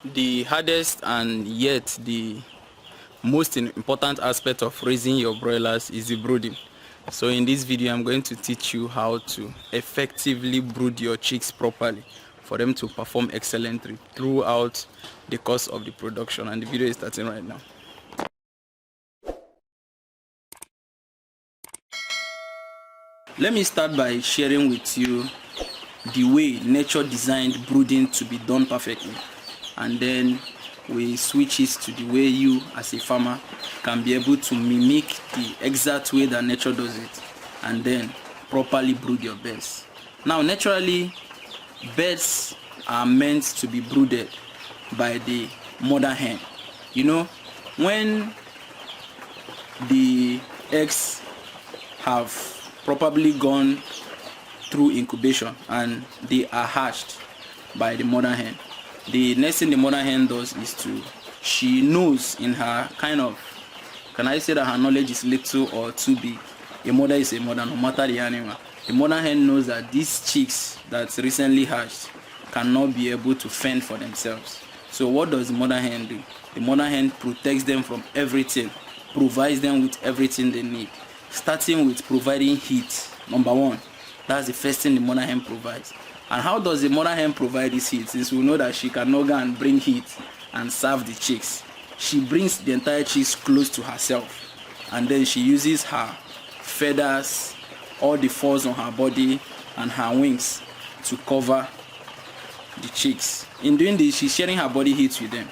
The hardest and yet the most important aspect of raising your broilers is the brooding. So in this video I'm going to teach you how to effectively brood your chicks properly for them to perform excellently throughout the course of the production, and the video is starting right now. Let me start by sharing with you the way nature designed brooding to be done perfectly, and then we switch it to the way you as a farmer can be able to mimic the exact way that nature does it and then properly brood your birds. Now naturally, birds are meant to be brooded by the mother hen. You know, when the eggs have probably gone through incubation and they are hatched by the mother hen, the next thing the mother hen does is she knows in her kind of, can I say that her knowledge is little or too big? A mother is a mother, no matter the animal. The mother hen knows that these chicks that recently hatched cannot be able to fend for themselves. So what does the mother hen do? The mother hen protects them from everything, provides them with everything they need, starting with providing heat. Number one, that's the first thing the mother hen provides. And how does the mother hen provide this heat? Since we know that she cannot go and bring heat and serve the chicks, she brings the entire chicks close to herself, and then she uses her feathers, all the furs on her body and her wings to cover the chicks. In doing this, she's sharing her body heat with them.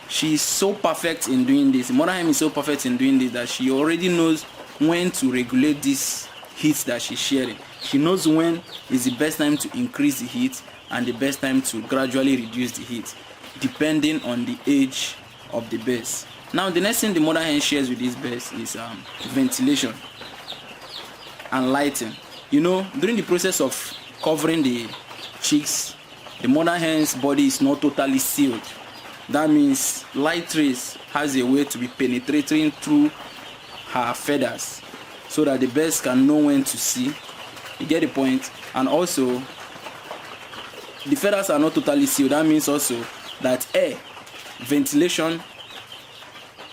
She is so perfect in doing this. The mother hen is so perfect in doing this that she already knows when to regulate this heat that she's sharing. She knows when is the best time to increase the heat and the best time to gradually reduce the heat, depending on the age of the birds. Now, the next thing the mother hen shares with these birds is ventilation and lighting. You know, during the process of covering the chicks, the mother hen's body is not totally sealed. That means light rays has a way to be penetrating through her feathers so that the birds can know when to see. You get the point? And also, the feathers are not totally sealed. That means also that air, ventilation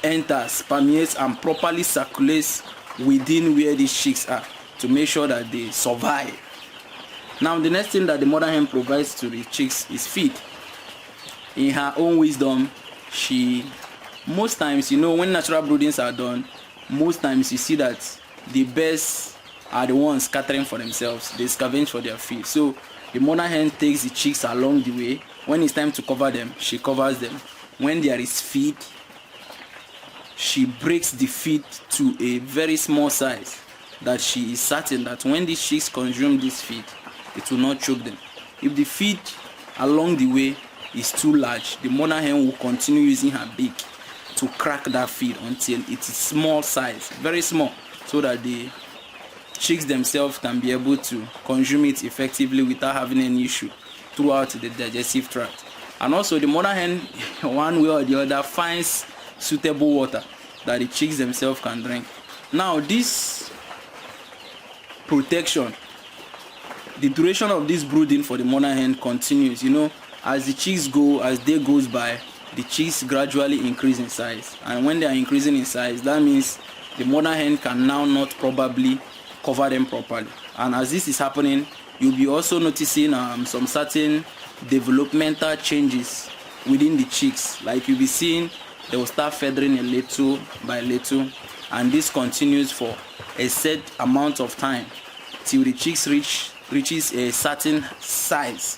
enters, permeates, and properly circulates within where these chicks are to make sure that they survive. Now, the next thing that the mother hen provides to the chicks is feed. In her own wisdom, most times, you know, when natural broodings are done, most times you see that the birds are the ones scattering for themselves. They scavenge for their feed. So the mother hen takes the chicks along the way. When it's time to cover them, she covers them. When there is feed, she breaks the feed to a very small size that she is certain that when these chicks consume this feed, it will not choke them. If the feed along the way is too large, the mother hen will continue using her beak to crack that feed until it is small size, very small, so that the chicks themselves can be able to consume it effectively without having any issue throughout the digestive tract. And also, the mother hen, one way or the other, finds suitable water that the chicks themselves can drink. Now, this protection, the duration of this brooding for the mother hen continues. You know, as the chicks go, as day goes by, the chicks gradually increase in size. And when they are increasing in size, that means the mother hen can now not probably cover them properly. And as this is happening, you'll be also noticing some certain developmental changes within the chicks. Like you'll be seeing they will start feathering a little by little, and this continues for a set amount of time till the chicks reaches a certain size.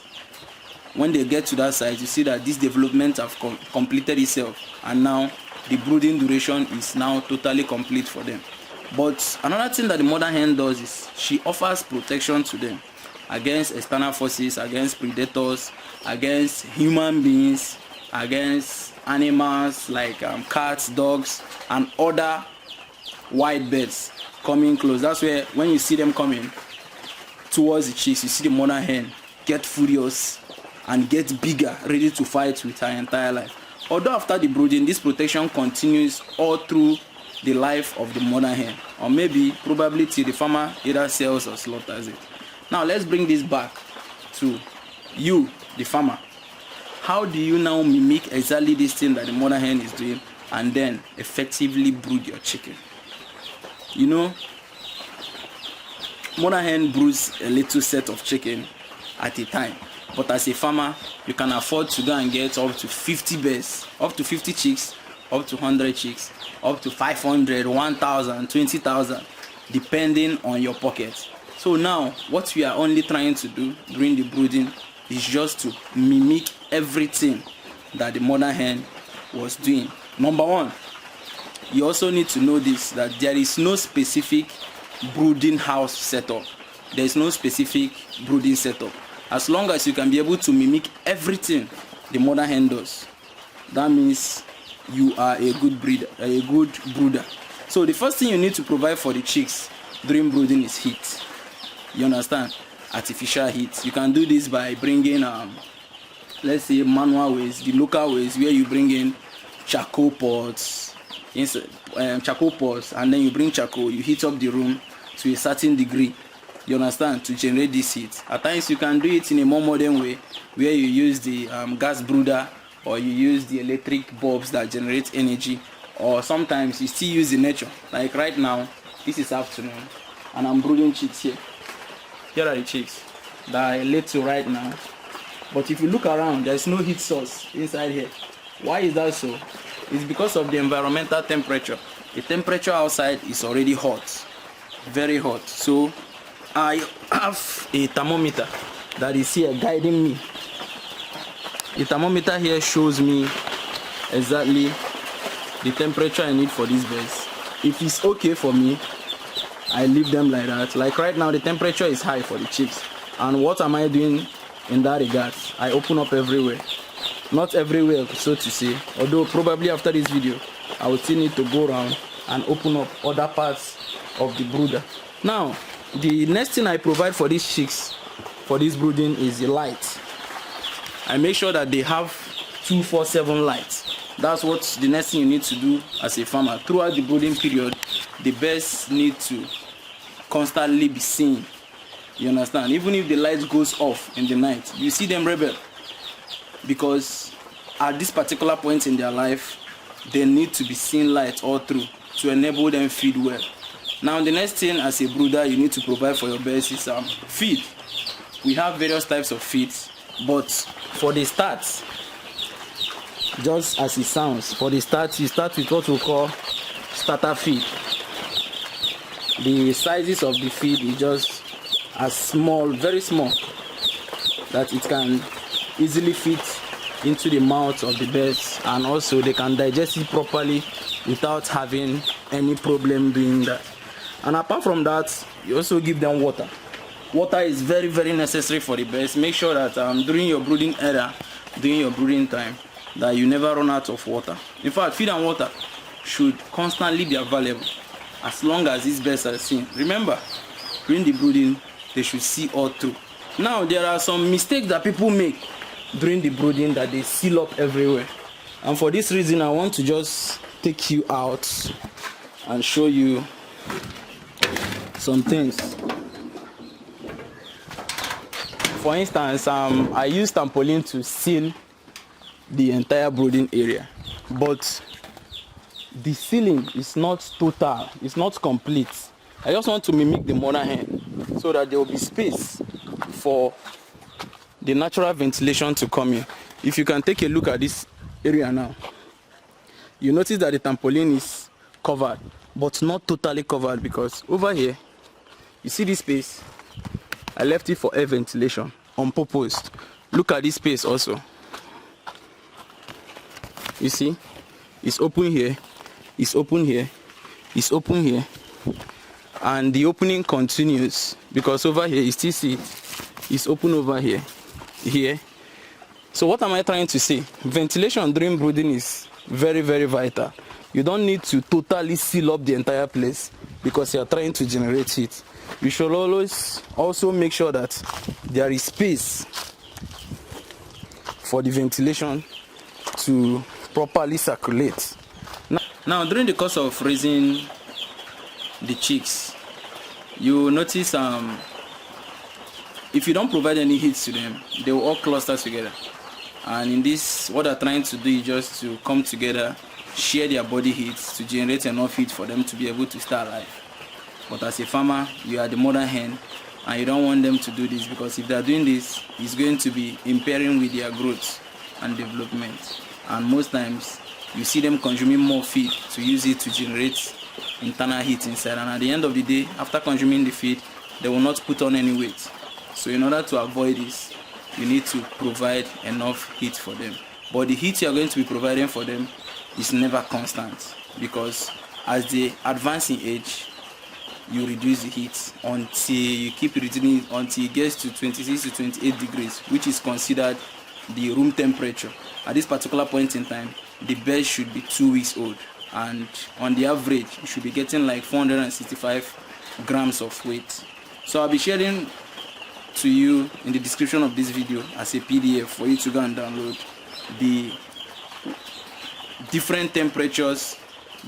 When they get to that size, you see that this development have completed itself, and now the brooding duration is now totally complete for them. But another thing that the mother hen does is she offers protection to them against external forces, against predators, against human beings, against animals like cats, dogs, and other wild birds coming close. That's where when you see them coming towards the chicks, you see the mother hen get furious and get bigger, ready to fight with her entire life. Although after the brooding, this protection continues all through the life of the mother hen, or maybe probably till the farmer either sells or slaughters it. Now let's bring this back to you, the farmer. how do you now mimic exactly this thing that the mother hen is doing and then effectively brood your chicken? You know, mother hen broods a little set of chicken at a time, but as a farmer you can afford to go and get up to 50 birds, up to 50 chicks, up to 100 chicks, up to 500, 1000, 20,000, depending on your pocket. So now what we are only trying to do during the brooding is just to mimic everything that the mother hen was doing. Number one, you also need to know this, that there is no specific brooding house setup. There is no specific brooding setup. As long as you can be able to mimic everything the mother hen does, that means you are a good breeder, a good brooder. So the first thing you need to provide for the chicks during brooding is heat. You understand? Artificial heat. You can do this by bringing let's say manual ways, the local ways, where you bring in charcoal pots, charcoal pots, and then you bring charcoal, you heat up the room to a certain degree, you understand, to generate this heat. At times you can do it in a more modern way, where you use the gas brooder, or you use the electric bulbs that generate energy, or sometimes you still use the nature. Like right now, this is afternoon, and I'm brooding chicks here. Here are the chicks that I laid to right now. But if you look around, there's no heat source inside here. Why is that so? It's because of the environmental temperature. The temperature outside is already hot, very hot. So I have a thermometer that is here guiding me. The thermometer here shows me exactly the temperature I need for these birds. If it's okay for me, I leave them like that. Like right now, the temperature is high for the chicks. And what am I doing in that regard? I open up everywhere. Not everywhere, so to say. Although probably after this video, I will still need to go around and open up other parts of the brooder. Now, the next thing I provide for these chicks, for this brooding, is the light. I make sure that they have 247 lights. That's what the next thing you need to do as a farmer. Throughout the brooding period, the birds need to constantly be seen. You understand? Even if the light goes off in the night, you see them rebel, because at this particular point in their life, they need to be seen light all through to enable them feed well. Now the next thing as a brooder you need to provide for your birds is feed. We have various types of feeds, but for the start, just as it sounds, for the start, you start with what we call starter feed. The sizes of the feed is just as small, very small, that it can easily fit into the mouth of the birds, and also they can digest it properly without having any problem doing that. And apart from that, you also give them water. Water is very, very necessary for the birds. Make sure that during your brooding era, during your brooding time, that you never run out of water. In fact, feed and water should constantly be available as long as these birds are seen. Remember, during the brooding, they should see all through. Now, there are some mistakes that people make during the brooding, that they seal up everywhere. And for this reason, I want to just take you out and show you some things. For instance, I use trampoline to seal the entire brooding area, but the sealing is not total, it's not complete. I just want to mimic the mother hen so that there will be space for the natural ventilation to come in. If you can take a look at this area now, you notice that the trampoline is covered, but not totally covered, because over here, you see this space, I left it for air ventilation on purpose. Look at this space also. You see, it's open here, it's open here, it's open here, and the opening continues, because over here you still see it's open over here, here. So what am I trying to say? Ventilation during brooding is very, very vital. You don't need to totally seal up the entire place because you are trying to generate heat. You should always also make sure that there is space for the ventilation to properly circulate. Now during the course of raising the chicks, you notice if you don't provide any heat to them, they will all cluster together. And in this, what they're trying to do is just to come together, share their body heat to generate enough heat for them to be able to stay alive. But as a farmer, you are the mother hen, and you don't want them to do this, because if they're doing this, it's going to be impairing with their growth and development. And most times you see them consuming more feed to use it to generate internal heat inside, and at the end of the day, after consuming the feed, they will not put on any weight. So in order to avoid this, you need to provide enough heat for them. But the heat you are going to be providing for them is never constant, because as they advance in age, you reduce the heat until you keep reducing it until it gets to 26 to 28 degrees, which is considered the room temperature. At this particular point in time, the bird should be 2 weeks old, and on the average, you should be getting like 465 grams of weight. So I'll be sharing to you in the description of this video as a PDF for you to go and download the different temperatures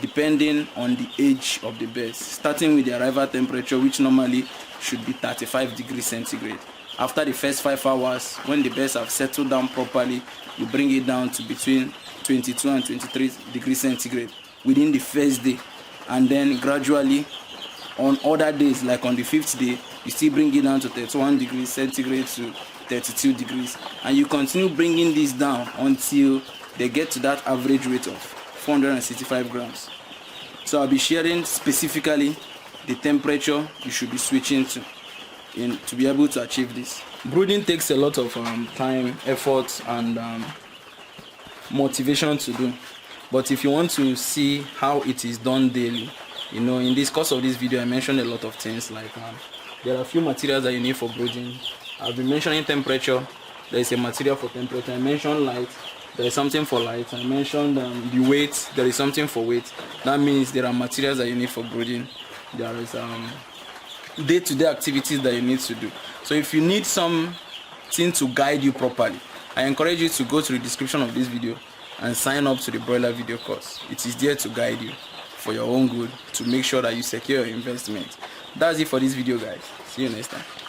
depending on the age of the birds, starting with the arrival temperature, which normally should be 35 degrees centigrade. After the first 5 hours, when the birds have settled down properly, you bring it down to between 22 and 23 degrees centigrade within the first day, and then gradually on other days, like on the 5th day, you still bring it down to 31 degrees centigrade to 32 degrees, and you continue bringing this down until they get to that average weight of 465 grams. So I'll be sharing specifically the temperature you should be switching to be able to achieve this. Brooding takes a lot of time, effort, and motivation to do. But if you want to see how it is done daily, in this course of this video, I mentioned a lot of things, like there are a few materials that you need for brooding. I've been mentioning temperature. There is a material for temperature. I mentioned light. There is something for light. I mentioned the weight. There is something for weight. That means there are materials that you need for brooding. There is day-to-day activities that you need to do. So if you need something to guide you properly, I encourage you to go to the description of this video and sign up to the broiler video course. It is there to guide you for your own good, to make sure that you secure your investment. That's it for this video, guys. See you next time.